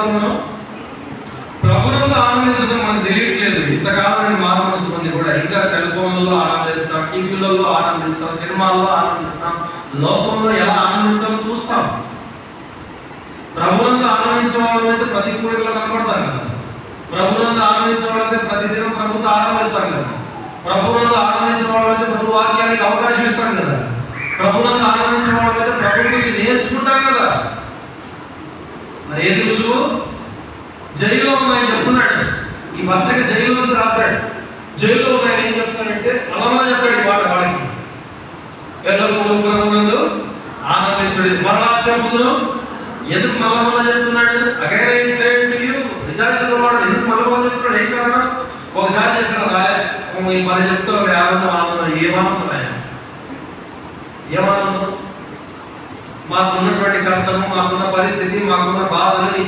చెప్తాం మనం? ప్రభునందు ఆనందించడం మనకు తెలియట్లేదు. ఇంతకాలం నేను మారు మనసు పొంది కూడా ఇంకా సెల్ ఫోన్లలో ఆనందిస్తాం, టీవీలలో ఆనందిస్తాం, సినిమాల్లో ఆనందిస్తాం, లోకంలో ఎలా ఆనందించాలో చూస్తాం. ప్రభునందు ఆనందించే వాళ్ళంటే ప్రతి కూడికలో కనపడతాం కదా. ప్రభునందు ఆనందించే వాళ్ళంటే ప్రతిదినం ప్రభుత్వ ఆనందిస్తాం కదా. ప్రభునందు ఆనందించే వాళ్ళంటే ప్రభు వాక్యానికి అవకాశం ఇస్తాం కదా. ప్రభునందు ఆనందించే వాళ్ళంటే ప్రభు గురించి నేర్చుకుంటాం కదా. మరి ఏది రుజువు? జైల్లో ఉన్నాయని చెప్తున్నాడు. ఈ పత్రిక జైలు నుంచి రాశాడు. జైల్లో ఉన్నాయని ఏం చెప్తాడంటే అలా చెప్తాడు ఈ మాట వాడికి, ఎల్లప్పుడూ ప్రభునందు ఆనందించడు. మరలా చెప్పుదును. ఎందుకు మళ్ళా చెప్తున్నాడు? Again I say to you rejoice the lord. ఎందుకు మళ్ళా చెప్తున్నాడు? ఏం కారణం? ఒకసారి చెప్పిన మరి చెప్తావు ఆనందం ఆనందం. ఏమానందం ఆయన? ఏమానందం? మాకున్నటువంటి కష్టము, మాకున్న పరిస్థితి, మాకున్న బాధలు